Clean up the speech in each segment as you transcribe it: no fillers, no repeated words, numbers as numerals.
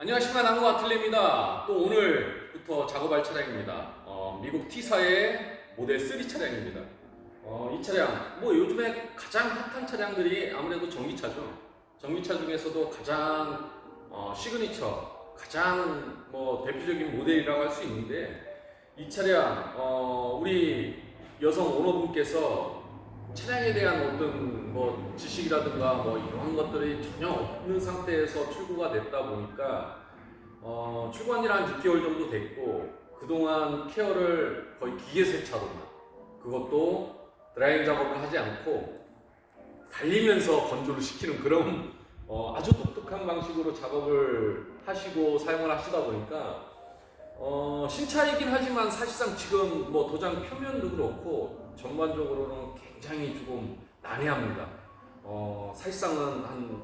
안녕하십니까, 나무 아틀레입니다. 또 오늘부터 작업할 차량입니다. 미국 T사의 모델 3 차량입니다. 이 차량 뭐 요즘에 가장 핫한 차량들이 아무래도 전기차죠. 전기차 중에서도 가장 시그니처, 가장 뭐 대표적인 모델이라고 할 수 있는데, 이 차량 우리 여성 오너분께서 차량에 대한 어떤 뭐 지식이라든가 뭐 이런 것들이 전혀 없는 상태에서 출고가 됐다 보니까 출고한 지는 한 6개월 정도 됐고, 그동안 케어를 거의 기계 세차로만, 그것도 드라이잉 작업을 하지 않고 달리면서 건조를 시키는 그런 아주 독특한 방식으로 작업을 하시고 사용을 하시다 보니까 신차이긴 하지만 사실상 지금 뭐 도장 표면도 그렇고 전반적으로는 굉장히 조금 난해합니다. 사실상은 한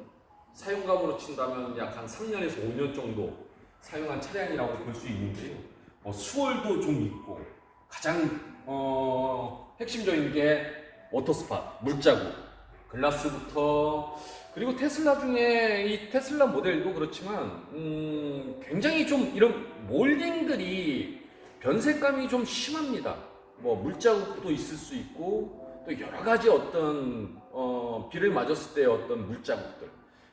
사용감으로 친다면 약 한 3년에서 5년 정도 사용한 차량이라고 볼 수 있는데요. 수월도 좀 있고, 가장 핵심적인 게 워터스팟, 물자국, 글라스부터, 그리고 테슬라 중에 이 테슬라 모델도 그렇지만 굉장히 좀 이런 몰딩들이 변색감이 좀 심합니다. 뭐 물자국도 있을 수 있고, 또 여러 가지 어떤 비를 맞았을 때 어떤 물자국들,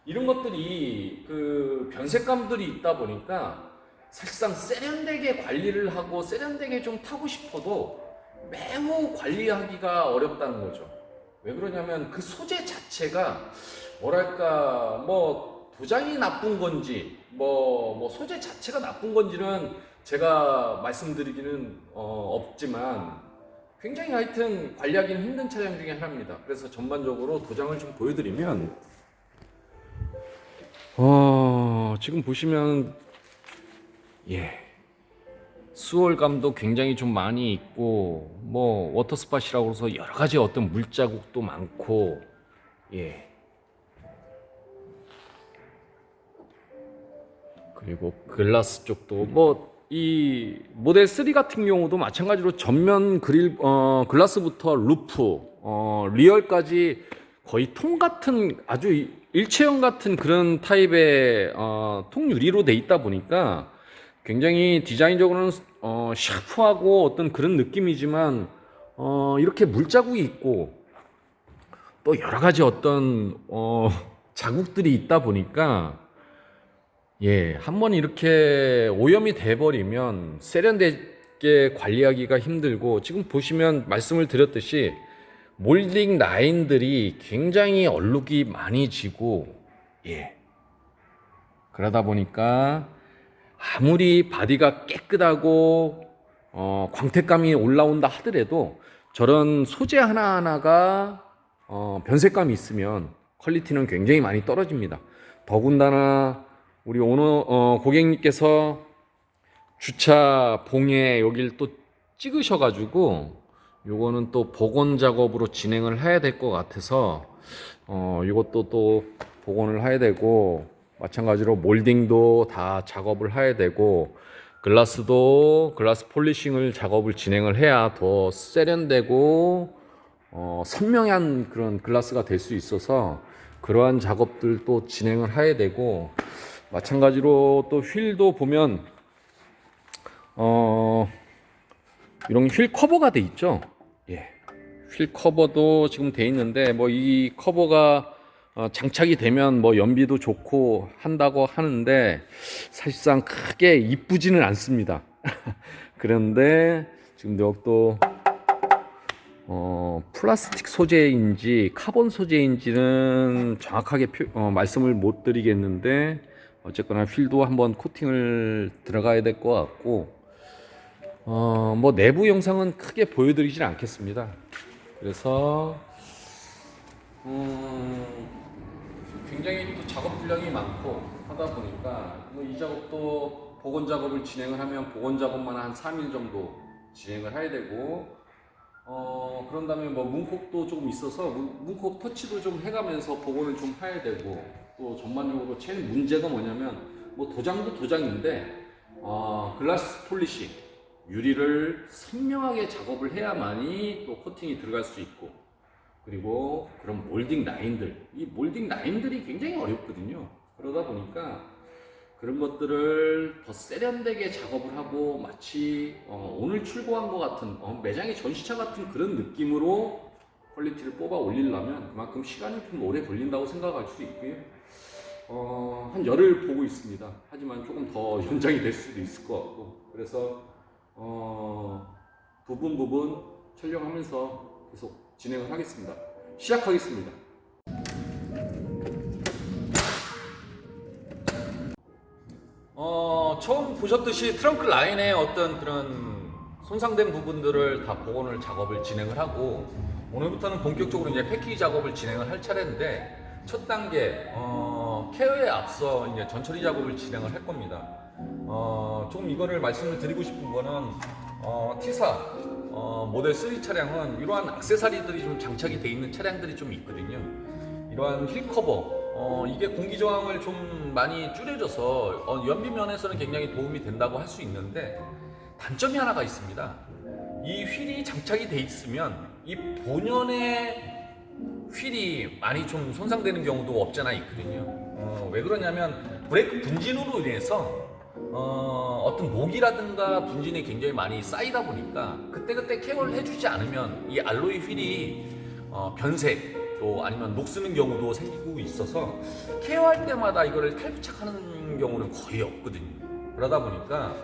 이런 것들이 그 변색감들이 있다 보니까 사실상 세련되게 관리를 하고 세련되게 좀 타고 싶어도 매우 관리하기가 어렵다는 거죠. 왜 그러냐면 그 소재 자체가 뭐랄까, 뭐 도장이 나쁜 건지 뭐 소재 자체가 나쁜 건지는 제가 말씀드리기는 없지만, 굉장히 하여튼 관리하기는 힘든 차량 중에 하나입니다. 그래서 전반적으로 도장을 좀 보여드리면, 지금 보시면 수월감도 굉장히 좀 많이 있고, 뭐 워터스팟이라고 해서 여러 가지 어떤 물자국도 많고, 그리고 글라스 쪽도 뭐 이 모델 3 같은 경우도 마찬가지로 전면 그릴 글라스부터 루프, 리얼까지 거의 통 같은, 아주 일체형 같은 그런 타입의 통유리로 돼 있다 보니까 굉장히 디자인적으로는 샤프하고 어떤 그런 느낌이지만, 이렇게 물자국이 있고 또 여러 가지 어떤 자국들이 있다 보니까, 한번 이렇게 오염이 돼버리면 세련되게 관리하기가 힘들고, 지금 보시면 말씀을 드렸듯이 몰딩 라인들이 굉장히 얼룩이 많이 지고, 그러다 보니까 아무리 바디가 깨끗하고 광택감이 올라온다 하더라도 저런 소재 하나하나가 변색감이 있으면 퀄리티는 굉장히 많이 떨어집니다. 더군다나 우리 오너 고객님께서 주차 봉에 여기를 또 찍으셔가지고 요거는 또 복원 작업으로 진행을 해야 될 것 같아서 이것도 또 복원을 해야 되고, 마찬가지로 몰딩도 다 작업을 해야 되고, 글라스도 글라스 폴리싱을 작업을 진행을 해야 더 세련되고 선명한 그런 글라스가 될 수 있어서 그러한 작업들도 진행을 해야 되고, 마찬가지로 또 휠도 보면 이런 휠 커버가 돼 있죠. 휠 커버도 지금 돼 있는데, 뭐 이 커버가 장착이 되면 뭐 연비도 좋고 한다고 하는데 사실상 크게 이쁘지는 않습니다. 그런데 지금 여기도 플라스틱 소재인지 카본 소재인지는 정확하게 말씀을 못 드리겠는데, 어쨌거나 휠도 한번 코팅을 들어가야 될 것 같고, 뭐 내부 영상은 크게 보여드리진 않겠습니다. 그래서 굉장히 또 작업 분량이 많고 하다 보니까 뭐 이 작업도 복원 작업을 진행을 하면 복원 작업만 한 3일 정도 진행을 해야 되고, 그런 다음에 뭐 문콕도 조금 있어서 문콕 터치도 좀 해가면서 복원을 좀 해야 되고, 또 전반적으로 제일 문제가 뭐냐면, 뭐 도장도 도장인데 글라스 폴리싱, 유리를 선명하게 작업을 해야만이 또 코팅이 들어갈 수 있고, 그리고 그런 몰딩 라인들, 이 몰딩 라인들이 굉장히 어렵거든요. 그러다 보니까 그런 것들을 더 세련되게 작업을 하고 마치 오늘 출고한 것 같은 매장의 전시차 같은 그런 느낌으로 퀄리티를 뽑아 올리려면 그만큼 시간이 좀 오래 걸린다고 생각할 수 있고요. 한 열흘 보고 있습니다. 하지만 조금 더 연장이 될 수도 있을 것 같고, 그래서 부분 촬영하면서 계속 진행을 하겠습니다. 시작하겠습니다. 처음 보셨듯이 트렁크 라인의 어떤 그런 손상된 부분들을 다 복원을 작업을 진행을 하고, 오늘부터는 본격적으로 이제 패키지 작업을 진행을 할 차례인데, 첫 단계 케어에 앞서 이제 전처리 작업을 진행을 할 겁니다. 조금 이거를 말씀을 드리고 싶은 거는 T사 모델 3 차량은 이러한 액세서리들이 좀 장착이 되어 있는 차량들이 좀 있거든요. 이러한 힐 커버 이게 공기 저항을 좀 많이 줄여줘서 연비 면에서는 굉장히 도움이 된다고 할 수 있는데, 단점이 하나가 있습니다. 이 휠이 장착이 돼 있으면 이 본연의 휠이 많이 좀 손상되는 경우도 없잖아 있거든요. 왜 그러냐면 브레이크 분진으로 인해서 어떤 목이라든가 분진이 굉장히 많이 쌓이다 보니까 그때그때 케어를 해주지 않으면 이 알로이 휠이 변색 또 아니면 녹쓰는 경우도 생기고 있어서, 케어할 때마다 이거를 탈부착하는 경우는 거의 없거든요. 그러다 보니까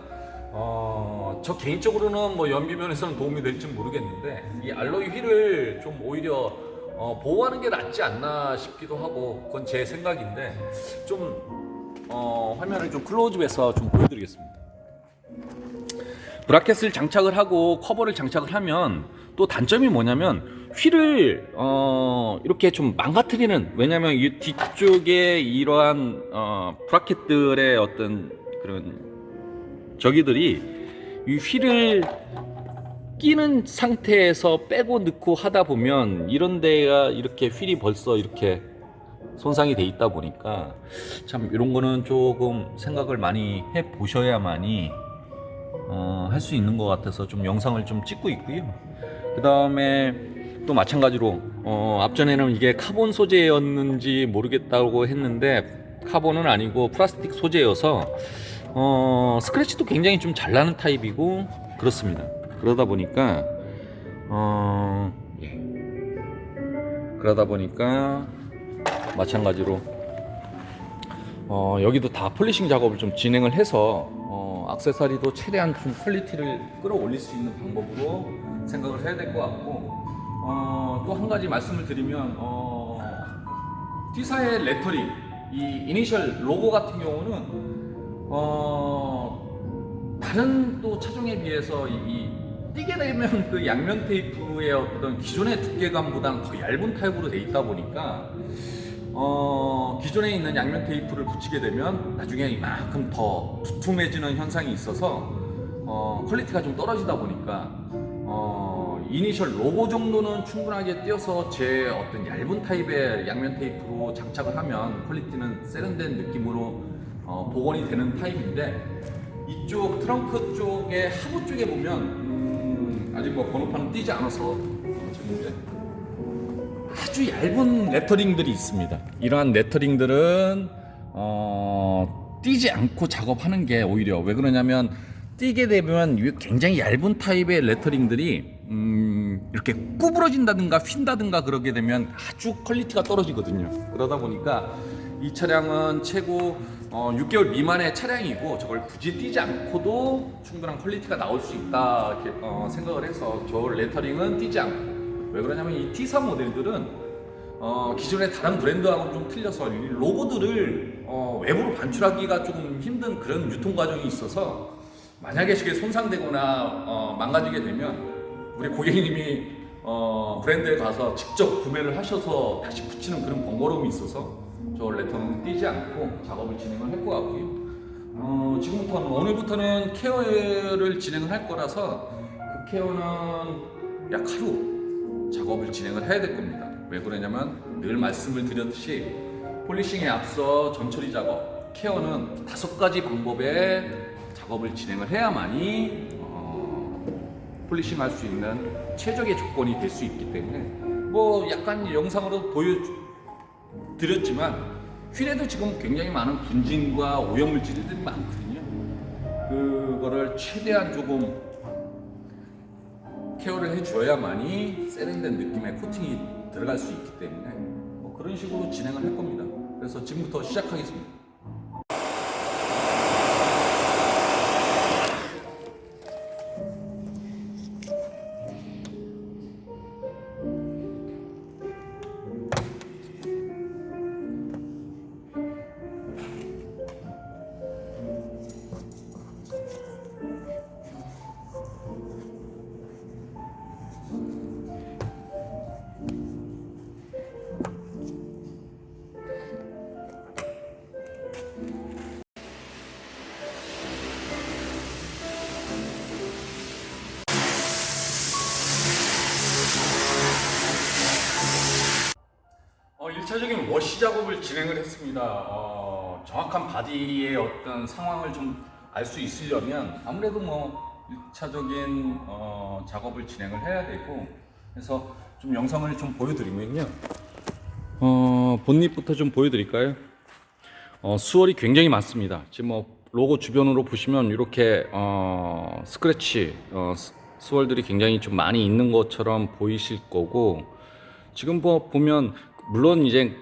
저 개인적으로는 뭐 연비 면에서는 도움이 될지 모르겠는데, 이 알로이 휠을 좀 오히려 보호하는 게 낫지 않나 싶기도 하고, 그건 제 생각인데, 좀 화면을 좀 클로즈업해서 좀 보여드리겠습니다. 브라켓을 장착을 하고 커버를 장착을 하면 또 단점이 뭐냐면, 휠을 이렇게 좀 망가뜨리는, 왜냐면 이 뒤쪽에 이러한 브라켓들의 어떤 그런 저기들이 이 휠을 끼는 상태에서 빼고 넣고 하다 보면 이런 데가 이렇게 휠이 벌써 이렇게 손상이 돼 있다 보니까 참 이런 거는 조금 생각을 많이 해 보셔야만이 할 수 있는 것 같아서 좀 영상을 좀 찍고 있고요. 그 다음에 또 마찬가지로 앞전에는 이게 카본 소재였는지 모르겠다고 했는데, 카본은 아니고 플라스틱 소재여서 스크래치도 굉장히 좀 잘 나는 타입이고 그렇습니다. 그러다 보니까 마찬가지로 여기도 다 폴리싱 작업을 좀 진행을 해서 액세서리도 최대한 좀 퀄리티를 끌어올릴 수 있는 방법으로 생각을 해야 될 것 같고, 또 한 가지 말씀을 드리면 T사의 레터링, 이 이니셜 로고 같은 경우는 다른 또 차종에 비해서 띄게 되면 그 양면 테이프의 어떤 기존의 두께감보다는 더 얇은 타입으로 돼 있다 보니까 기존에 있는 양면 테이프를 붙이게 되면 나중에 이만큼 더 두툼해지는 현상이 있어서 퀄리티가 좀 떨어지다 보니까 이니셜 로고 정도는 충분하게 띄어서 제 어떤 얇은 타입의 양면 테이프로 장착을 하면 퀄리티는 세련된 느낌으로 복원이 되는 타입인데, 이쪽 트렁크 쪽에 하부 쪽에 보면 아직 뭐 번호판은 띄지 않아서 아주 얇은 레터링들이 있습니다. 이러한 레터링들은 띄지 않고 작업하는 게 오히려, 왜 그러냐면 띄게 되면 굉장히 얇은 타입의 레터링들이 이렇게 구부러진다든가 휜다든가 그러게 되면 아주 퀄리티가 떨어지거든요. 그러다 보니까 이 차량은 최고 6개월 미만의 차량이고, 저걸 굳이 띄지 않고도 충분한 퀄리티가 나올 수 있다 이렇게 생각을 해서 저 레터링은 띄지 않고. 왜 그러냐면 이 T사 모델들은 기존의 다른 브랜드하고는 좀 틀려서 이 로고들을 외부로 반출하기가 조금 힘든 그런 유통 과정이 있어서, 만약에 이게 손상되거나 망가지게 되면 우리 고객님이 브랜드에 가서 직접 구매를 하셔서 다시 붙이는 그런 번거로움이 있어서 저 레터는 띄지 않고 작업을 진행을 할 것 같고요. 지금부터는, 오늘부터는 케어를 진행을 할 거라서 그 케어는 약 하루 작업을 진행을 해야 될 겁니다. 왜 그러냐면 늘 말씀을 드렸듯이 폴리싱에 앞서 전처리 작업, 케어는 5가지 방법의 작업을 진행을 해야만이 폴리싱 할 수 있는 최적의 조건이 될 수 있기 때문에, 뭐 약간 영상으로 보여드렸지만 휠에도 지금 굉장히 많은 분진과 오염물질들이 많거든요. 그거를 최대한 조금 케어를 해줘야만이 세련된 느낌의 코팅이 들어갈 수 있기 때문에 뭐 그런 식으로 진행을 할 겁니다. 그래서 지금부터 시작하겠습니다. 일차적인 워시 작업을 진행을 했습니다. 정확한 바디의 어떤 상황을 좀 알 수 있으려면 아무래도 뭐 1차적인 작업을 진행을 해야 되고, 그래서 좀 영상을 좀 보여드리면요. 본닛부터 좀 보여드릴까요? 수월이 굉장히 많습니다. 지금 뭐 로고 주변으로 보시면 이렇게 스크래치 수월들이 굉장히 좀 많이 있는 것처럼 보이실 거고, 지금 뭐 보면 물론 이제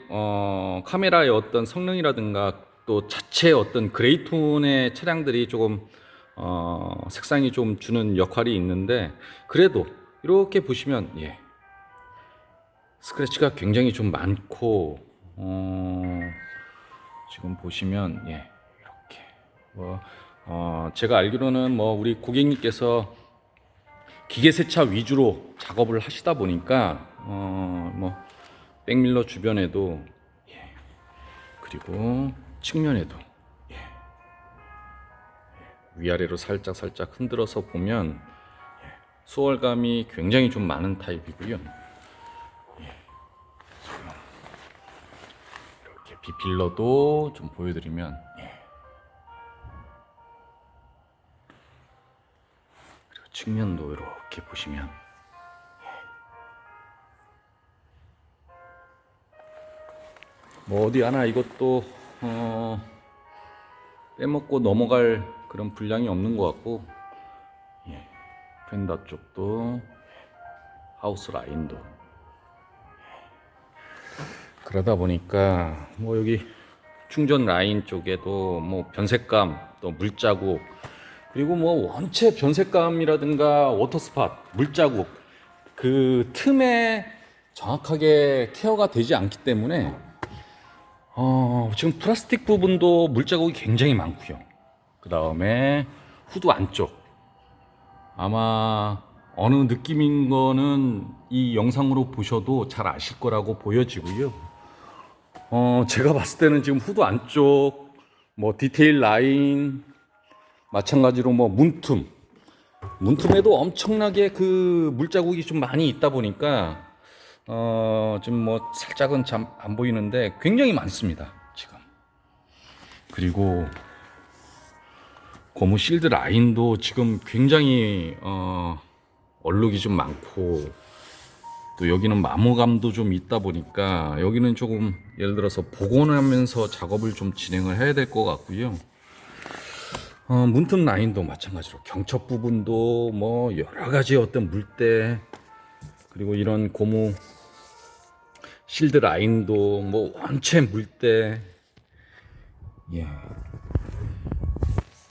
카메라의 어떤 성능이라든가 또 자체 어떤 그레이톤의 차량들이 조금 색상이 좀 주는 역할이 있는데, 그래도 이렇게 보시면 스크래치가 굉장히 좀 많고, 지금 보시면 이렇게 제가 알기로는 뭐 우리 고객님께서 기계 세차 위주로 작업을 하시다 보니까 뭐 백밀러 주변에도 그리고 측면에도 위아래로 살짝 흔들어서 보면 수월감이 굉장히 좀 많은 타입이고요. 이렇게 비필러도 좀 보여드리면 그리고 측면도 이렇게 보시면 뭐 어디 하나 이것도 빼먹고 넘어갈 그런 분량이 없는 것 같고, 펜더 쪽도 하우스 라인도 그러다 보니까 뭐 여기 충전 라인 쪽에도 뭐 변색감, 또 물자국, 그리고 뭐 원체 변색감이라든가 워터스팟, 물자국 그 틈에 정확하게 케어가 되지 않기 때문에 지금 플라스틱 부분도 물자국이 굉장히 많고요. 그 다음에 후드 안쪽 아마 어느 느낌인 거는 이 영상으로 보셔도 잘 아실 거라고 보여지고요. 제가 봤을 때는 지금 후드 안쪽 뭐 디테일 라인 마찬가지로 뭐 문틈에도 엄청나게 그 물자국이 좀 많이 있다 보니까 지금 뭐 살짝은 참 안 보이는데 굉장히 많습니다 지금. 그리고 고무 실드 라인도 지금 굉장히 얼룩이 좀 많고, 또 여기는 마모감도 좀 있다 보니까 여기는 조금 예를 들어서 복원하면서 작업을 좀 진행을 해야 될 것 같고요. 문틈 라인도 마찬가지로 경첩 부분도 뭐 여러 가지 어떤 물때, 그리고 이런 고무 실드 라인도 뭐 원체 물때,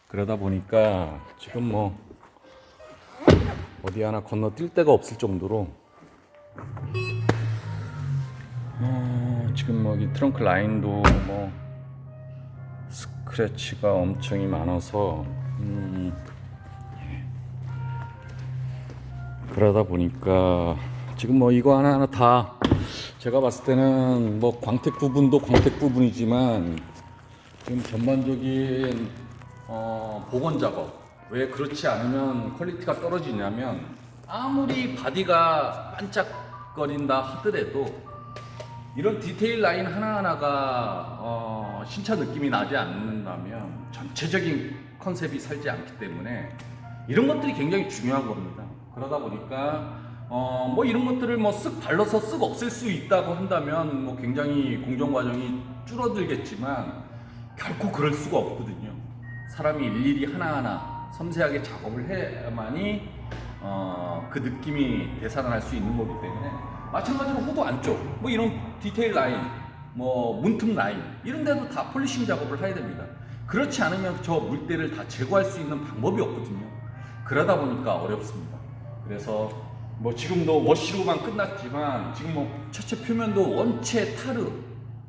그러다 보니까 지금 뭐 어디 하나 건너뛸 데가 없을 정도로 지금 뭐 이 트렁크 라인도 뭐 스크래치가 엄청이 많아서 그러다 보니까 지금 뭐 이거 하나하나 다 제가 봤을 때는 뭐 광택 부분도 광택 부분이지만 지금 전반적인 복원 작업, 왜 그렇지 않으면 퀄리티가 떨어지냐면, 아무리 바디가 반짝거린다 하더라도 이런 디테일 라인 하나하나가 신차 느낌이 나지 않는다면 전체적인 컨셉이 살지 않기 때문에 이런 것들이 굉장히 중요한 겁니다. 그러다 보니까 뭐 이런 것들을 뭐 쓱 발라서 쓱 없앨 수 있다고 한다면 뭐 굉장히 공정 과정이 줄어들겠지만 결코 그럴 수가 없거든요. 사람이 일일이 하나하나 섬세하게 작업을 해야만이 그 느낌이 되살아날 수 있는 거기 때문에, 마찬가지로 후드 안쪽 뭐 이런 디테일 라인, 뭐 문틈 라인 이런 데도 다 폴리싱 작업을 해야 됩니다. 그렇지 않으면 저 물때를 다 제거할 수 있는 방법이 없거든요. 그러다 보니까 어렵습니다. 그래서 뭐 지금도 워시로만 끝났지만 지금 뭐 차체 표면도 원체 타르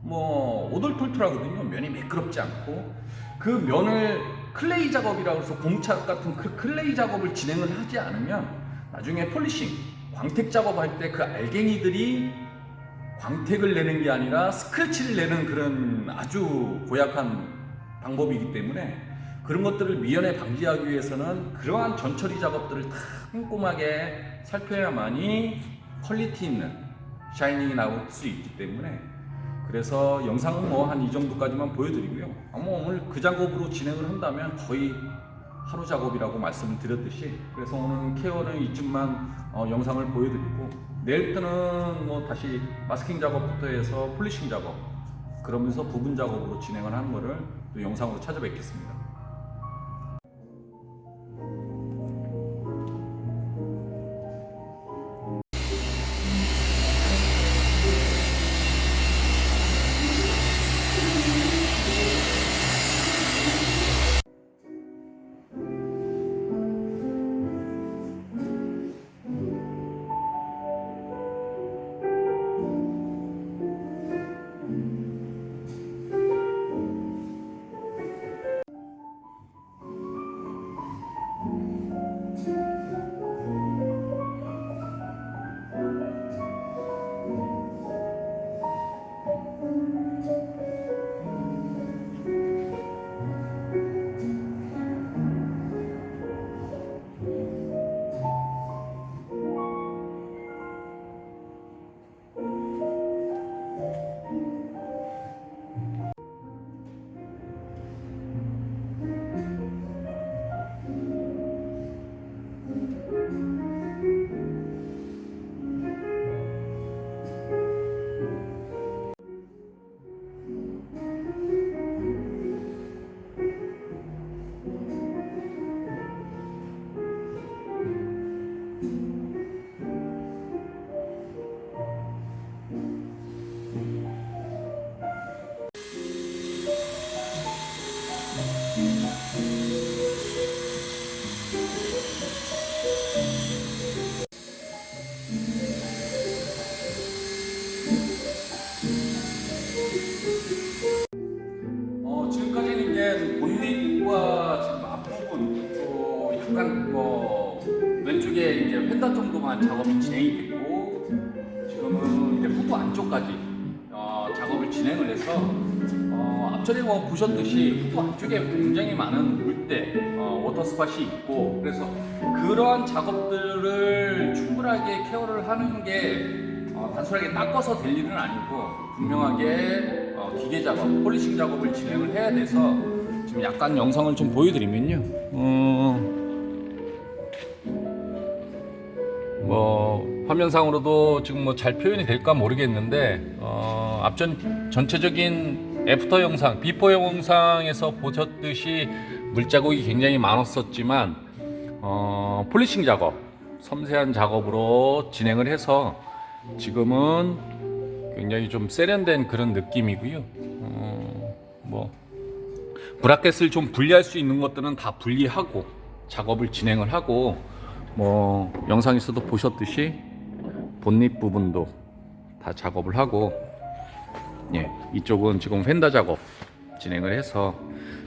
뭐 오돌톨톨하거든요. 면이 매끄럽지 않고, 그 면을 클레이 작업이라고 해서 공착 같은 그 클레이 작업을 진행을 하지 않으면 나중에 폴리싱, 광택 작업할 때 그 알갱이들이 광택을 내는 게 아니라 스크래치를 내는 그런 아주 고약한 방법이기 때문에, 그런 것들을 미연에 방지하기 위해서는 그러한 전처리 작업들을 다 꼼꼼하게 살펴야만이 퀄리티 있는 샤이닝이 나올 수 있기 때문에, 그래서 영상은 뭐 한 이 정도까지만 보여드리고요. 오늘 그 작업으로 진행을 한다면 거의 하루 작업이라고 말씀을 드렸듯이, 그래서 오늘 케어는 이쯤만 영상을 보여드리고, 내일부터는 뭐 다시 마스킹 작업부터 해서 폴리싱 작업, 그러면서 부분 작업으로 진행을 하는 거를 또 영상으로 찾아뵙겠습니다. 지금까지는 이제 본닛과 지금 앞부분 또 약간 뭐 왼쪽에 이제 휀다 정도만 작업이 진행이 됐고, 지금은 이제 후드 안쪽까지 작업을 진행을 해서 앞전에 뭐 보셨듯이 후드 안쪽에 굉장히 많은 물때 워터 스팟이 있고, 그래서 그러한 작업들을 충분하게 케어를 하는 게 단순하게 닦아서 될 일은 아니고, 분명하게 기계 작업, 폴리싱 작업을 진행을 해야 돼서, 지금 약간 영상을 좀 보여드리면요, 뭐 화면상으로도 지금 뭐 잘 표현이 될까 모르겠는데, 앞전 전체적인 애프터 영상, 비포 영상에서 보셨듯이 물자국이 굉장히 많았었지만, 폴리싱 작업, 섬세한 작업으로 진행을 해서 지금은 굉장히 좀 세련된 그런 느낌이고요. 뭐 브라켓을 좀 분리할 수 있는 것들은 다 분리하고 작업을 진행을 하고, 뭐 영상에서도 보셨듯이 본닛 부분도 다 작업을 하고, 예, 이쪽은 지금 휀다 작업 진행을 해서,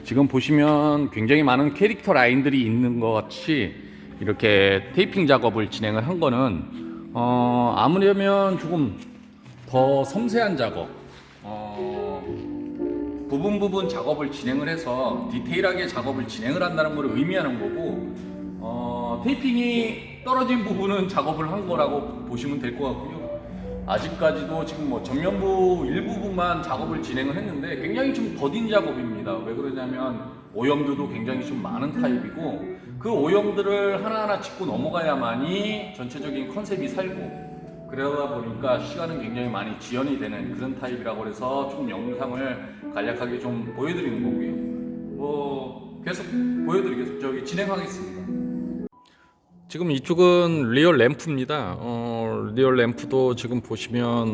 지금 보시면 굉장히 많은 캐릭터 라인들이 있는 것 같이 이렇게 테이핑 작업을 진행을 한 거는 아무려면 조금 더 섬세한 작업, 부분 작업을 진행을 해서 디테일하게 작업을 진행을 한다는 걸 의미하는 거고, 테이핑이 떨어진 부분은 작업을 한 거라고 보시면 될 것 같고요. 아직까지도 지금 뭐 전면부 일부분만 작업을 진행을 했는데 굉장히 좀 더딘 작업입니다. 왜 그러냐면 오염도도 굉장히 좀 많은 타입이고 그 오염들을 하나하나 짚고 넘어가야만이 전체적인 컨셉이 살고 그러다 보니까 시간은 굉장히 많이 지연이 되는 그런 타입이라고 해서 좀 영상을 간략하게 좀 보여드리는 거고요. 뭐 계속 보여드리겠습니다. 저기 진행하겠습니다. 지금 이쪽은 리얼 램프입니다. 리얼 램프도 지금 보시면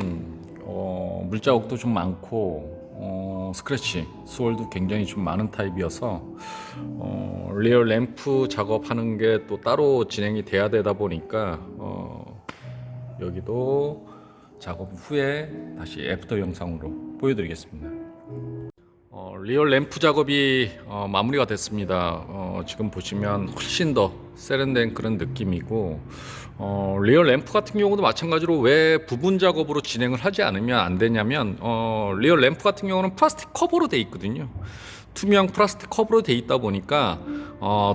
물자국도 좀 많고 스크래치, 스월도 굉장히 좀 많은 타입이어서 리얼 램프 작업하는 게 또 따로 진행이 돼야 되다 보니까 여기도 작업 후에 다시 애프터 영상으로 보여드리겠습니다. 리얼 램프 작업이 마무리가 됐습니다. 지금 보시면 훨씬 더 세련된 그런 느낌이고 리얼 램프 같은 경우도 마찬가지로 왜 부분 작업으로 진행을 하지 않으면 안 되냐면 리얼 램프 같은 경우는 플라스틱 커버로 돼 있거든요. 투명 플라스틱 커버로 돼 있다 보니까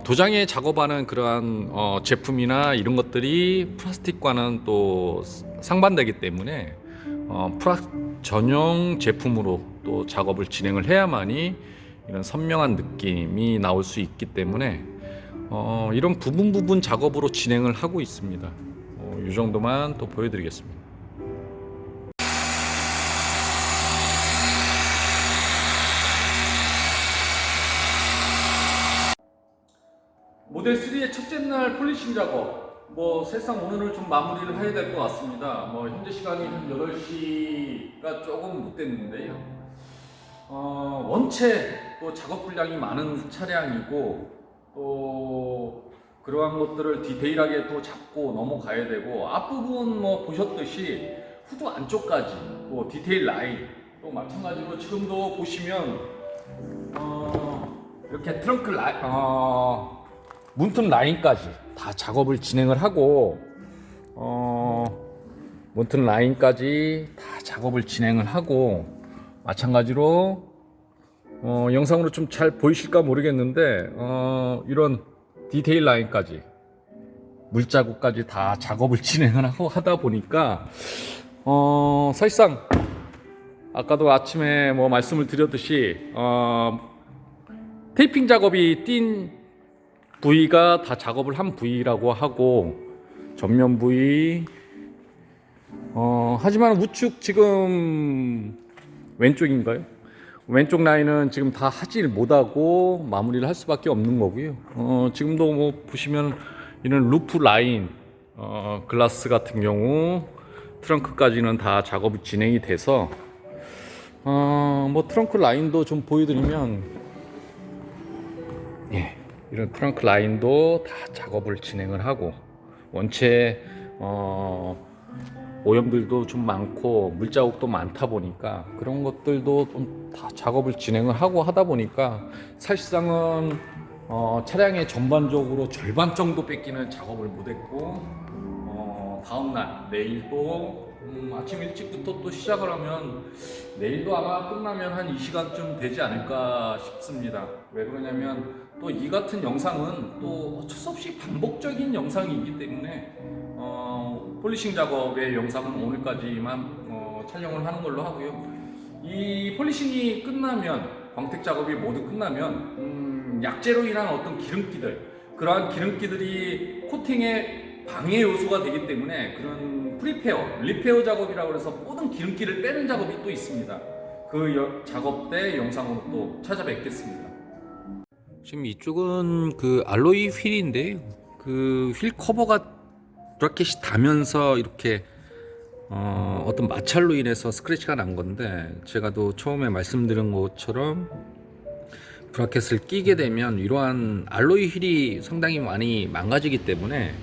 도장에 작업하는 그러한 제품이나 이런 것들이 플라스틱과는 또 상반되기 때문에 전용 제품으로 또 작업을 진행을 해야만이 이런 선명한 느낌이 나올 수 있기 때문에 이런 부분 작업으로 진행을 하고 있습니다. 이 정도만 또 보여드리겠습니다. 모델 3의 첫째 날 폴리싱 작업 뭐 사실상 오늘은 좀 마무리를 해야 될 것 같습니다. 현재 시간이 한 8시가 조금 못 됐는데요. 원체 또 작업 분량이 많은 차량이고 또 그러한 것들을 디테일하게 또 잡고 넘어가야 되고 앞부분 뭐 보셨듯이 후드 안쪽까지 또 디테일 라인 또 마찬가지로 지금도 보시면 이렇게 트렁크 라인 문틈 라인까지 다 작업을 진행을 하고 문틈 라인까지 다 작업을 진행을 하고 마찬가지로 영상으로 좀 잘 보이실까 모르겠는데 이런 디테일 라인까지 물자국까지 다 작업을 진행을 하고 하다 보니까 사실상 아까도 아침에 뭐 말씀을 드렸듯이 테이핑 작업이 띈 부위가 다 작업을 한 부위라고 하고 전면 부위 하지만 우측 지금 왼쪽인가요? 왼쪽 라인은 지금 다 하질 못하고 마무리를 할 수밖에 없는 거고요. 지금도 뭐 보시면 이런 루프 라인 글라스 같은 경우 트렁크까지는 다 작업이 진행이 돼서 뭐 트렁크 라인도 좀 보여드리면 예, 이런 트렁크 라인도 다 작업을 진행을 하고 원체 오염들도 좀 많고 물자국도 많다 보니까 그런 것들도 좀 다 작업을 진행을 하고 하다 보니까 사실상은 차량의 전반적으로 절반 정도 뺏기는 작업을 못했고 다음날 내일도 아침 일찍부터 또 시작을 하면 내일도 아마 끝나면 한 이 시간쯤 되지 않을까 싶습니다. 왜 그러냐면 또 이 같은 영상은 또 어쩔 수 없이 반복적인 영상이기 때문에 폴리싱 작업의 영상은 오늘까지만 촬영을 하는 걸로 하고요. 이 폴리싱이 끝나면 광택 작업이 모두 끝나면 약재로 인한 어떤 기름기들 그러한 기름기들이 코팅의 방해 요소가 되기 때문에 그런 프리페어, 리페어 작업이라고 해서 모든 기름기를 빼는 작업이 또 있습니다. 그 작업 때 영상으로 또 찾아뵙겠습니다. 지금 이쪽은 그 알로이 휠인데 그 휠 커버가 브라켓이 닿으면서 이렇게 어떤 마찰로 인해서 스크래치가 난 건데 제가 또 처음에 말씀드린 것처럼 브라켓을 끼게 되면 이러한 알로이 휠이 상당히 많이 망가지기 때문에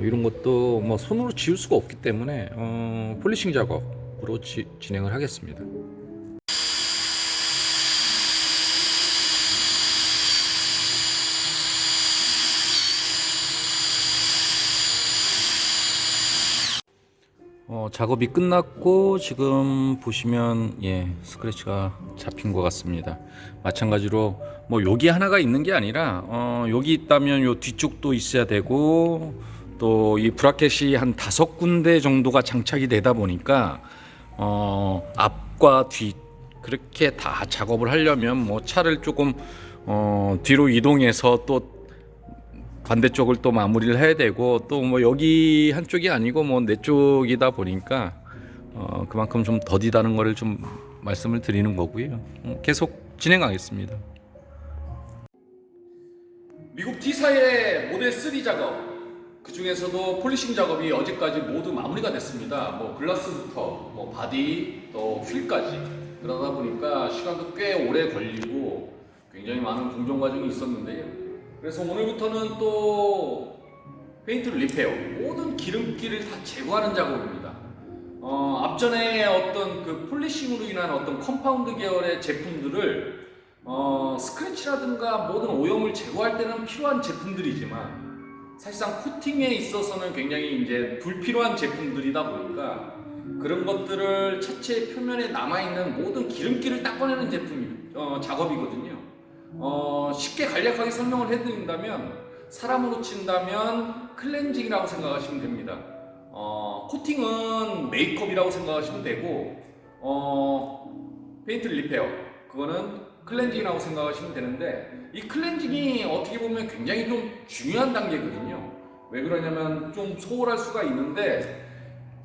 이런 것도 뭐 손으로 지울 수가 없기 때문에 폴리싱 작업으로 진행을 하겠습니다. 작업이 끝났고 지금 보시면 스크래치가 잡힌 것 같습니다. 마찬가지로 뭐 여기 하나가 있는 게 아니라 여기 있다면 요 뒤쪽도 있어야 되고 또 이 브라켓이 한 5군데 정도가 장착이 되다 보니까 앞과 뒤 그렇게 다 작업을 하려면 뭐 차를 조금 뒤로 이동해서 또 반대쪽을 또 마무리를 해야 되고, 또 뭐 여기 한쪽이 아니고 뭐 네 쪽이다 보니까 그만큼 좀 더디다는 거를 좀 말씀을 드리는 거고요. 계속 진행하겠습니다. 미국 T사의 모델 3 작업, 그 중에서도 폴리싱 작업이 어제까지 모두 마무리가 됐습니다. 뭐 글라스부터 뭐 바디 또 휠까지. 그러다 보니까 시간도 꽤 오래 걸리고 굉장히 많은 공정 과정이 있었는데요. 그래서 오늘부터는 또 페인트 리페어, 모든 기름기를 다 제거하는 작업입니다. 앞전에 어떤 그 폴리싱으로 인한 어떤 컴파운드 계열의 제품들을 스크래치라든가 모든 오염을 제거할 때는 필요한 제품들이지만 사실상 코팅에 있어서는 굉장히 이제 불필요한 제품들이다 보니까 그런 것들을 차체 표면에 남아있는 모든 기름기를 닦아내는 작업이거든요. 쉽게 간략하게 설명을 해드린다면 사람으로 친다면 클렌징이라고 생각하시면 됩니다. 코팅은 메이크업이라고 생각하시면 되고 페인트 리페어 그거는 클렌징이라고 생각하시면 되는데, 이 클렌징이 어떻게 보면 굉장히 좀 중요한 단계거든요. 왜 그러냐면 좀 소홀할 수가 있는데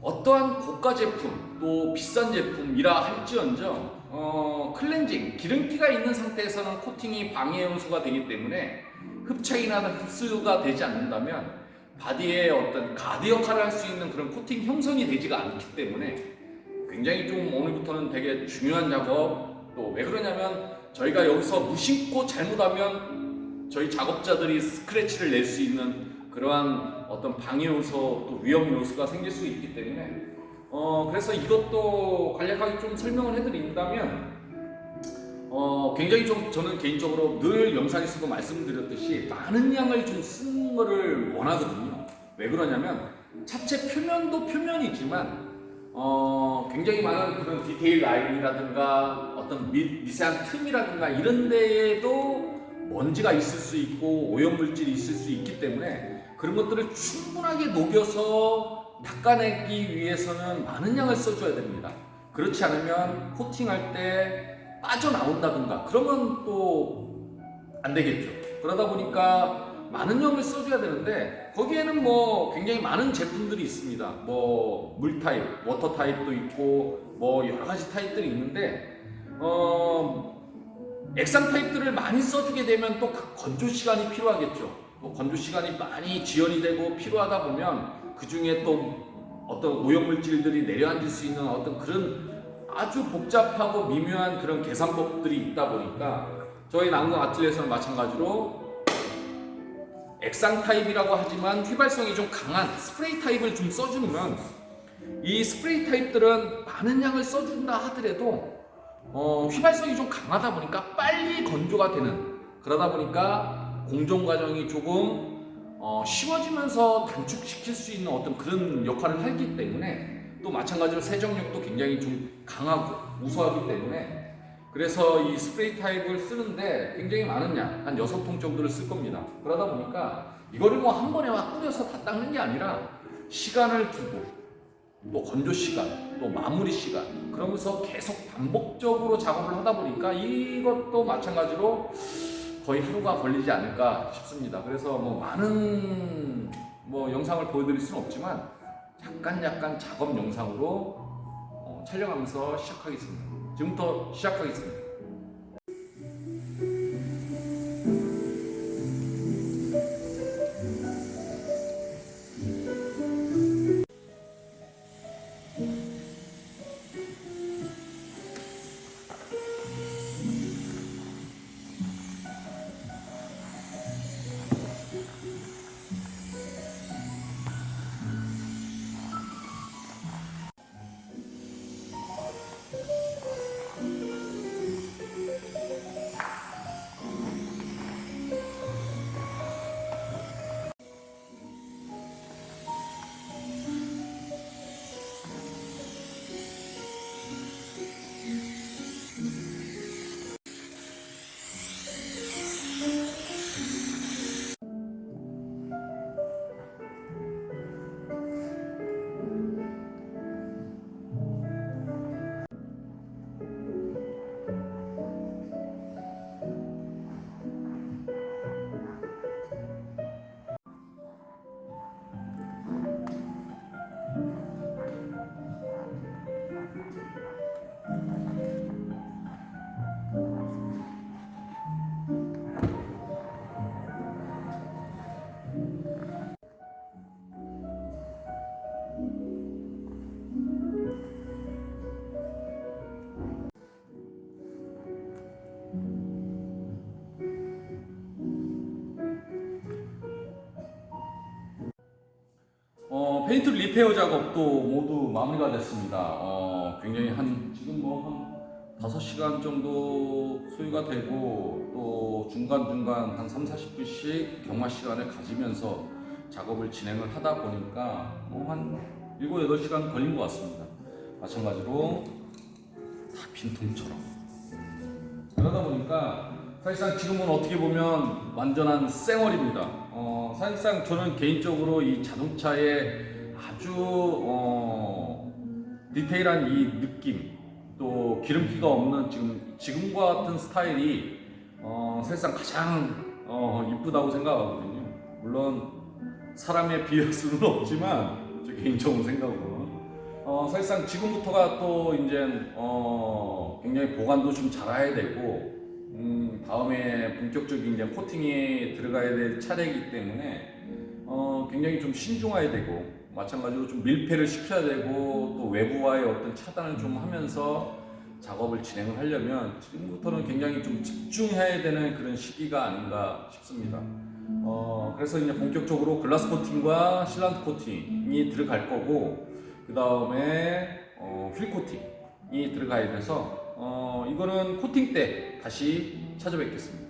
어떠한 고가 제품 또 비싼 제품이라 할지언정 클렌징, 기름기가 있는 상태에서는 코팅이 방해 요소가 되기 때문에 흡착이나 흡수가 되지 않는다면 바디에 어떤 가드 역할을 할 수 있는 그런 코팅 형성이 되지가 않기 때문에 굉장히 좀 오늘부터는 되게 중요한 작업. 또 왜 그러냐면 저희가 여기서 무심코 잘못하면 저희 작업자들이 스크래치를 낼 수 있는 그러한 어떤 방해 요소 또 위험 요소가 생길 수 있기 때문에 그래서 이것도 간략하게 좀 설명을 해드린다면 굉장히 좀 저는 개인적으로 늘 영상에서도 말씀드렸듯이 많은 양을 좀 쓰는 거를 원하거든요. 왜 그러냐면 차체 표면도 표면이지만 굉장히 많은 그런 디테일 라인이라든가 어떤 미세한 틈이라든가 이런 데에도 먼지가 있을 수 있고 오염물질이 있을 수 있기 때문에 그런 것들을 충분하게 녹여서 닦아내기 위해서는 많은 양을 써줘야 됩니다. 그렇지 않으면 코팅할 때 빠져나온다든가 그러면 또 안 되겠죠. 그러다 보니까 많은 양을 써줘야 되는데 거기에는 뭐 굉장히 많은 제품들이 있습니다. 뭐 물 타입, 워터 타입도 있고 뭐 여러 가지 타입들이 있는데 액상 타입들을 많이 써주게 되면 또 그 건조 시간이 필요하겠죠. 또 건조 시간이 많이 지연이 되고 필요하다 보면 그 중에 또 어떤 오염물질들이 내려앉을 수 있는 어떤 그런 아주 복잡하고 미묘한 그런 계산법들이 있다 보니까 저희 난공 아틀리에서는 마찬가지로 액상 타입이라고 하지만 휘발성이 좀 강한 스프레이 타입을 좀 써주면 이 스프레이 타입들은 많은 양을 써준다 하더라도 휘발성이 좀 강하다 보니까 빨리 건조가 되는, 그러다 보니까 공정 과정이 조금 쉬워지면서 단축시킬 수 있는 어떤 그런 역할을 하기 때문에 또 마찬가지로 세정력도 굉장히 좀 강하고 우수하기 때문에 그래서 이 스프레이 타입을 쓰는데 굉장히 많은 양, 한 6통 정도를 쓸 겁니다. 그러다 보니까 이거를 뭐 한 번에 막 뿌려서 다 닦는 게 아니라 시간을 두고 또 건조 시간, 또 마무리 시간 그러면서 계속 반복적으로 작업을 하다 보니까 이것도 마찬가지로 거의 하루가 걸리지 않을까 싶습니다. 그래서 뭐 많은 뭐 영상을 보여드릴 수는 없지만 약간 작업 영상으로 촬영하면서 시작하겠습니다. 지금부터 시작하겠습니다. 페인트 리페어 작업도 모두 마무리가 됐습니다. 굉장히 지금 한 5시간 정도 소요가 되고 또 중간중간 한 3, 40분씩 경마 시간을 가지면서 작업을 진행을 하다 보니까 한 7, 8시간 걸린 것 같습니다. 마찬가지로 다 빈통처럼. 그러다 보니까 사실상 지금은 어떻게 보면 완전한 쌩얼입니다. 사실상 저는 개인적으로 이 자동차의 아주 디테일한 이 느낌, 또 기름기가 없는 지금과 같은 스타일이 사실상 가장 이쁘다고 생각하거든요. 물론 사람에 비할 수는 없지만 제 개인적으로 생각으로는 사실상 지금부터가 또 이제 굉장히 보관도 좀 잘해야 되고 다음에 본격적인 이제 코팅이 들어가야 될 차례이기 때문에 굉장히 좀 신중해야 되고 마찬가지로 좀 밀폐를 시켜야 되고 또 외부와의 어떤 차단을 좀 하면서 작업을 진행을 하려면 지금부터는 굉장히 좀 집중해야 되는 그런 시기가 아닌가 싶습니다. 그래서 이제 본격적으로 글라스 코팅과 실란트 코팅이 들어갈 거고 그 다음에 휠 코팅이 들어가야 돼서 이거는 코팅 때 다시 찾아뵙겠습니다.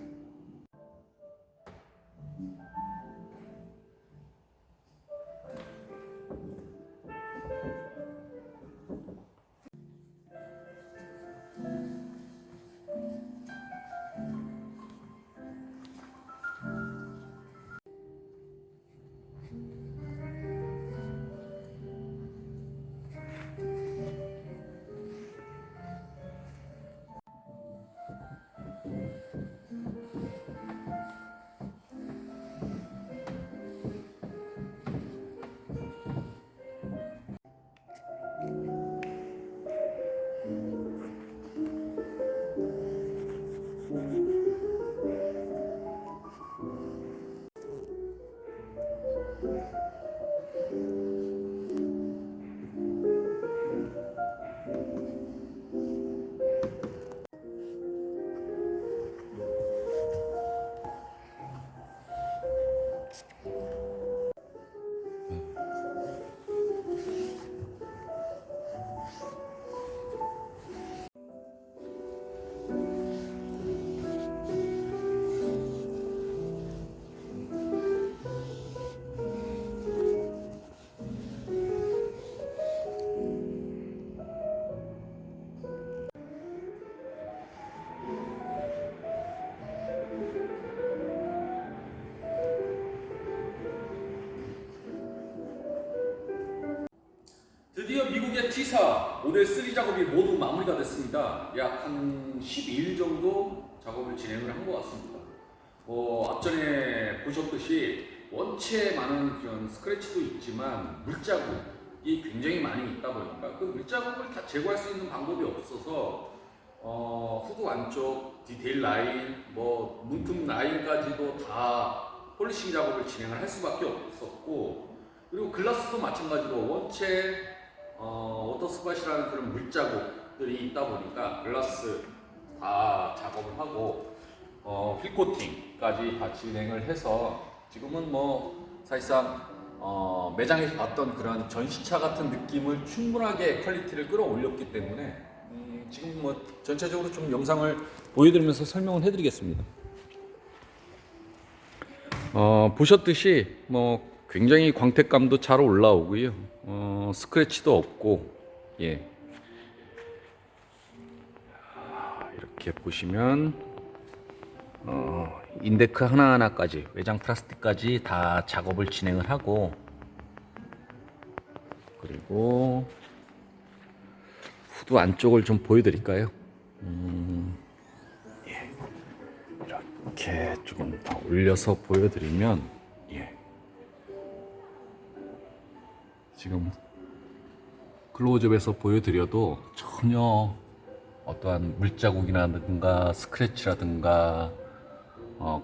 드디어 미국의 T사 모델 3 작업이 모두 마무리가 됐습니다. 약 한 12일 정도 작업을 진행을 한 것 같습니다. 앞전에 보셨듯이 원체 많은 그런 스크래치도 있지만 물자국이 굉장히 많이 있다 보니까 그 물자국을 다 제거할 수 있는 방법이 없어서 후드 안쪽 디테일 라인, 문틈 라인까지도 다 폴리싱 작업을 진행을 할 수밖에 없었고, 그리고 글라스도 마찬가지로 원체 워터스팟이라는 그런 물자국들이 있다 보니까 글라스 다 작업을 하고 휠코팅까지 다 진행을 해서 지금은 사실상 매장에서 봤던 그런 전시차 같은 느낌을 충분하게 퀄리티를 끌어올렸기 때문에 지금 전체적으로 좀 영상을 보여드리면서 설명을 해드리겠습니다. 보셨듯이 굉장히 광택감도 잘 올라오고요. 스크래치도 없고, 예. 이렇게 보시면 인데크 하나하나까지 외장 플라스틱까지 다 작업을 진행을 하고, 그리고 후드 안쪽을 좀 보여드릴까요? 예. 이렇게 조금 더 올려서 보여드리면, 예. 지금 클로즈업에서 보여드려도 전혀 어떠한 물자국이라든가 스크래치라든가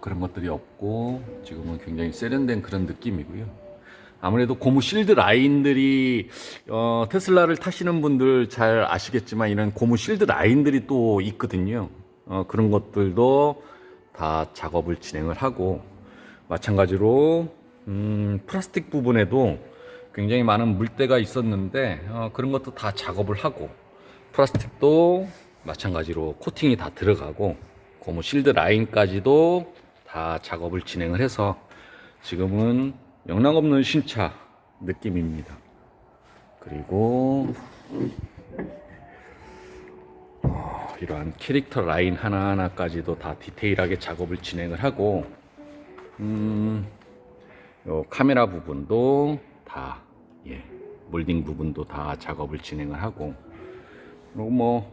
그런 것들이 없고 지금은 굉장히 세련된 그런 느낌이고요. 아무래도 고무 실드 라인들이 테슬라를 타시는 분들 잘 아시겠지만 이런 고무 실드 라인들이 또 있거든요. 그런 것들도 다 작업을 진행을 하고, 마찬가지로 플라스틱 부분에도 굉장히 많은 물때가 있었는데 그런 것도 다 작업을 하고, 플라스틱도 마찬가지로 코팅이 다 들어가고, 고무 실드 라인까지도 다 작업을 진행을 해서 지금은 영락없는 신차 느낌입니다. 그리고 이러한 캐릭터 라인 하나하나까지도 다 디테일하게 작업을 진행을 하고, 요 카메라 부분도 다, 몰딩 부분도 다 작업을 진행을 하고, 그리고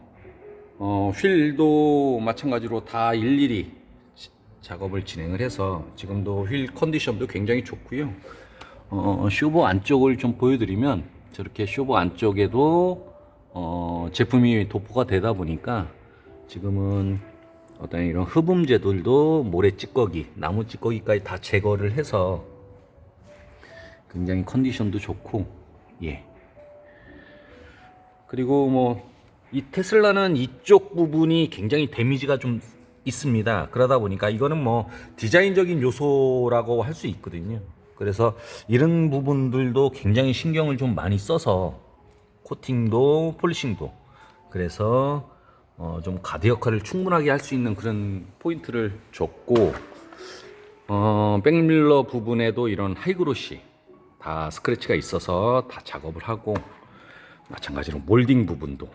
휠도 마찬가지로 다 일일이 작업을 진행을 해서 지금도 휠 컨디션도 굉장히 좋고요. 쇼버 안쪽을 좀 보여드리면, 저렇게 쇼버 안쪽에도 제품이 도포가 되다 보니까 지금은 어떤 이런 흡음재들도 모래 찌꺼기, 나무 찌꺼기까지 다 제거를 해서 굉장히 컨디션도 좋고, 그리고 이 테슬라는 이쪽 부분이 굉장히 데미지가 좀 있습니다. 그러다 보니까 이거는 디자인적인 요소라고 할 수 있거든요. 그래서 이런 부분들도 굉장히 신경을 좀 많이 써서 코팅도 폴리싱도, 그래서 좀 가드 역할을 충분하게 할 수 있는 그런 포인트를 줬고, 백밀러 부분에도 이런 하이그로시 다 스크래치가 있어서 다 작업을 하고, 마찬가지로 몰딩 부분도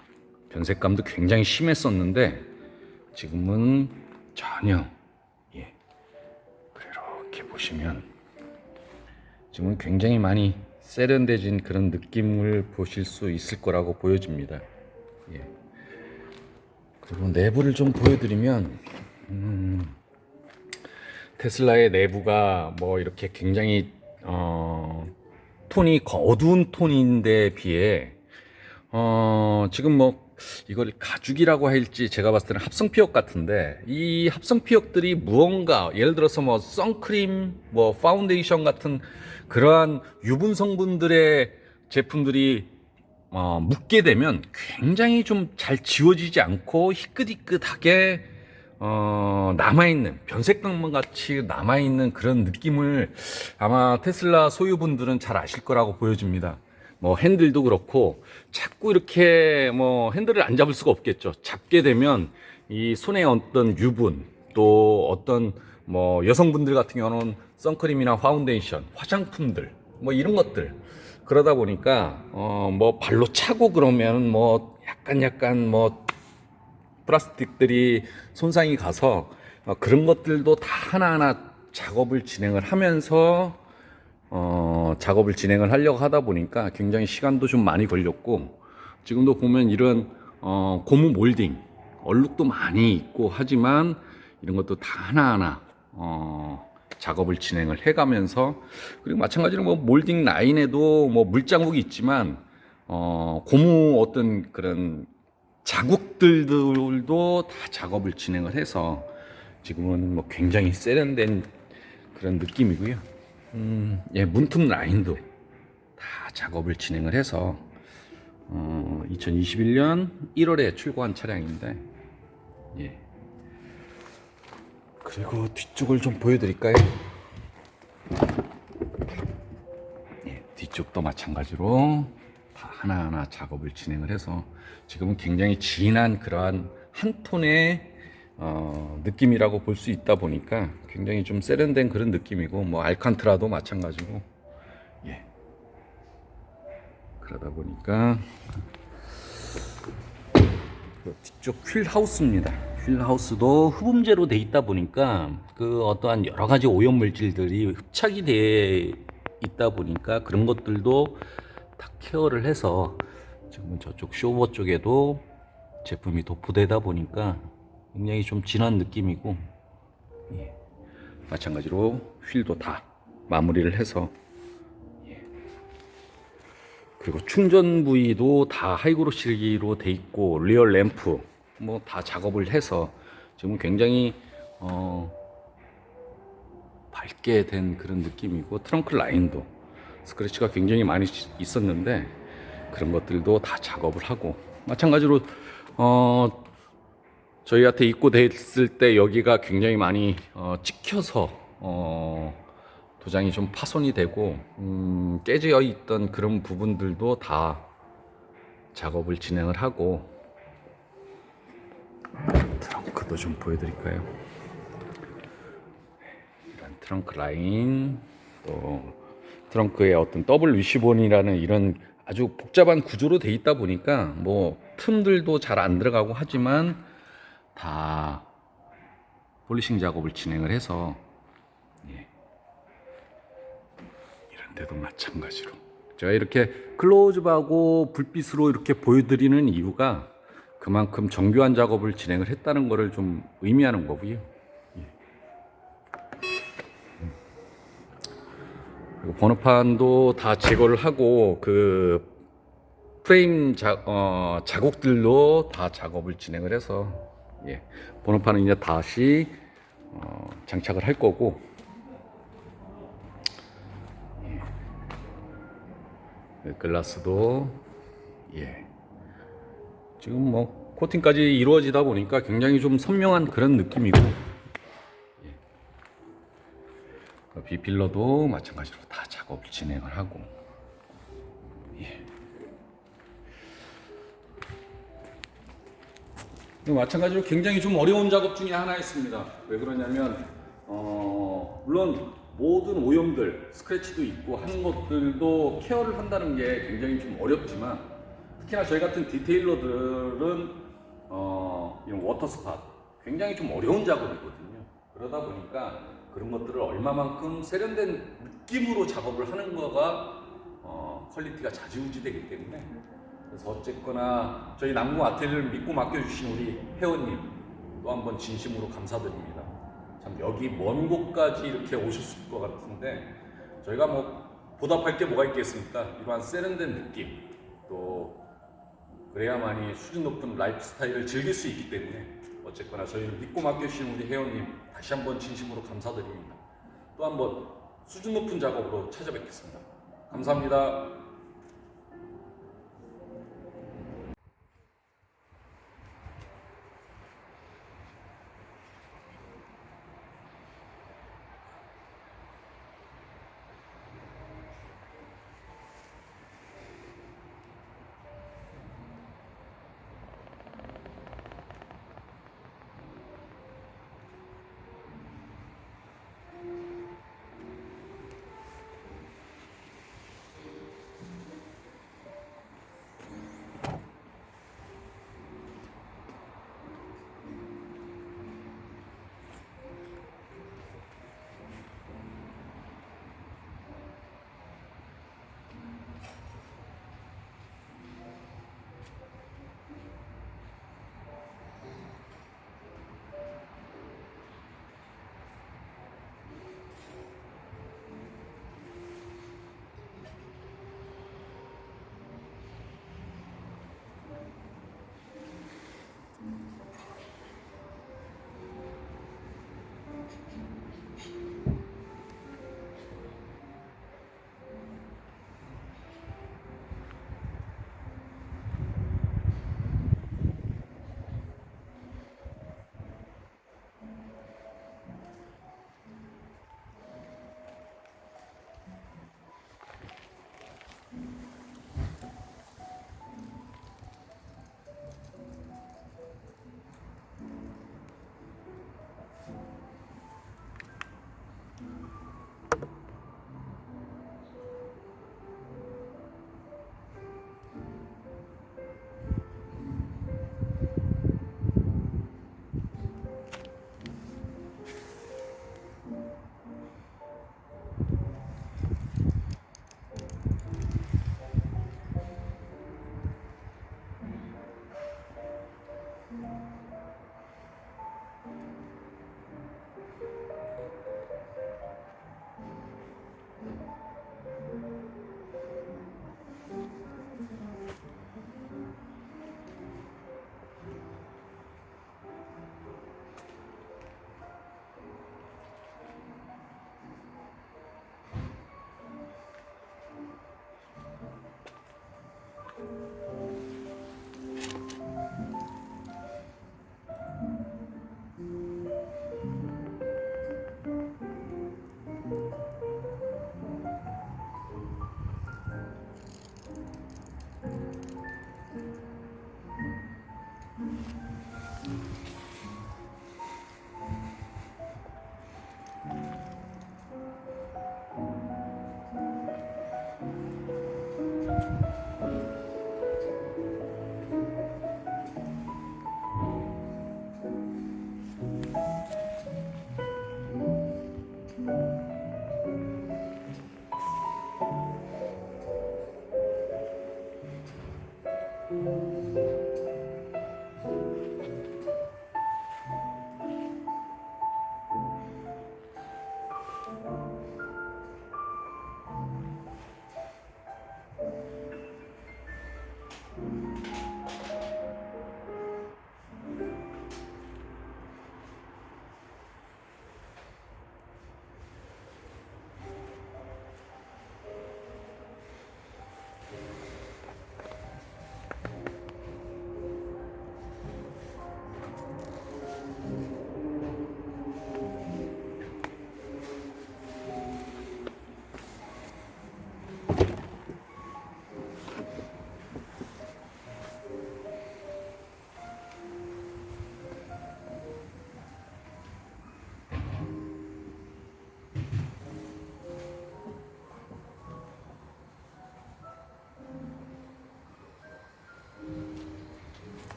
변색감도 굉장히 심했었는데 지금은 전혀, 이렇게 보시면 지금은 굉장히 많이 세련돼진 그런 느낌을 보실 수 있을 거라고 보여집니다. 그리고 내부를 좀 보여드리면, 테슬라의 내부가 이렇게 굉장히 톤이 어두운 톤인데 비해 지금 이걸 가죽이라고 할지 제가 봤을 때는 합성 피혁 같은데, 이 합성 피혁들이 무언가 예를 들어서 선크림, 파운데이션 같은 그러한 유분 성분들의 제품들이 묻게 되면 굉장히 좀 잘 지워지지 않고 희끗희끗하게 남아있는, 변색광만 같이 남아있는 그런 느낌을 아마 테슬라 소유분들은 잘 아실 거라고 보여집니다. 핸들도 그렇고 자꾸 이렇게 핸들을 안 잡을 수가 없겠죠. 잡게 되면 이 손에 어떤 유분, 또 어떤 여성분들 같은 경우는 선크림이나 파운데이션, 화장품들 이런 것들, 그러다 보니까 발로 차고 그러면 약간 플라스틱들이 손상이 가서 그런 것들도 다 하나하나 작업을 진행을 하면서 작업을 진행을 하려고 하다 보니까 굉장히 시간도 좀 많이 걸렸고, 지금도 보면 이런 고무 몰딩 얼룩도 많이 있고 하지만 이런 것도 다 하나하나 작업을 진행을 해가면서, 그리고 마찬가지로 몰딩 라인에도 물자국이 있지만 고무 어떤 그런 자국들도 다 작업을 진행을 해서 지금은 굉장히 세련된 그런 느낌이고요. 문틈 라인도 다 작업을 진행을 해서 2021년 1월에 출고한 차량인데, 그리고 뒤쪽을 좀 보여드릴까요? 뒤쪽도 마찬가지로 다 하나하나 작업을 진행을 해서 지금은 굉장히 진한 그러한 한 톤의 느낌이라고 볼 수 있다 보니까 굉장히 좀 세련된 그런 느낌이고, 알칸트라도 마찬가지고, 그러다 보니까 뒤쪽 휠 하우스입니다. 휠 하우스도 흡음재로 돼 있다 보니까 그 어떠한 여러 가지 오염 물질들이 흡착이 돼 있다 보니까 그런 것들도 다 케어를 해서 지금은 저쪽 쇼버 쪽에도 제품이 도포되다 보니까 굉장히 좀 진한 느낌이고, 마찬가지로 휠도 다 마무리를 해서, 그리고 충전 부위도 다 하이그로시로 돼 있고, 리얼 램프 다 작업을 해서 지금 굉장히 밝게 된 그런 느낌이고, 트렁크 라인도 스크래치가 굉장히 많이 있었는데 그런 것들도 다 작업을 하고, 마찬가지로 저희한테 입고됐을 때 여기가 굉장히 많이 찍혀서 도장이 좀 파손이 되고 깨져 있던 그런 부분들도 다 작업을 진행을 하고, 트렁크도 좀 보여드릴까요? 이런 트렁크 라인, 또 트렁크에 어떤 더블 위시본이라는 이런 아주 복잡한 구조로 돼 있다 보니까 뭐 틈들도 잘 안 들어가고 하지만 다 폴리싱 작업을 진행을 해서, 예, 이런 데도 마찬가지로 제가 이렇게 클로즈업하고 불빛으로 이렇게 보여드리는 이유가 그만큼 정교한 작업을 진행을 했다는 것을 좀 의미하는 거고요. 그리고 번호판도 다 제거를 하고 그 프레임 자국들도 다 작업을 진행을 해서, 예, 번호판은 이제 다시 장착을 할 거고, 예, 글라스도, 예, 지금 뭐 코팅까지 이루어지다 보니까 굉장히 좀 선명한 그런 느낌이고, 예, B필러도 마찬가지로 다 작업을 진행을 하고, 예. 마찬가지로 굉장히 좀 어려운 작업 중에 하나였습니다. 왜 그러냐면 물론 모든 오염들, 스크래치도 있고 하는 것들도 케어를 한다는 게 굉장히 좀 어렵지만, 특히나 저희 같은 디테일러들은 이런 워터 스팟 굉장히 좀 어려운 작업이거든요. 그러다 보니까 그런 것들을 얼마만큼 세련된 느낌으로 작업을 하는 거가 퀄리티가 좌지우지되기 때문에, 그래서 어쨌거나 저희 남궁 아트리를 믿고 맡겨주신 우리 회원님 또 한번 진심으로 감사드립니다. 참 여기 먼 곳까지 이렇게 오셨을 것 같은데 저희가 뭐 보답할 게 뭐가 있겠습니까? 이러한 세련된 느낌, 또 그래야만이 수준 높은 라이프 스타일을 즐길 수 있기 때문에 어쨌거나 저희를 믿고 맡겨주신 우리 회원님 다시 한번 진심으로 감사드립니다. 또 한번 수준 높은 작업으로 찾아뵙겠습니다. 감사합니다.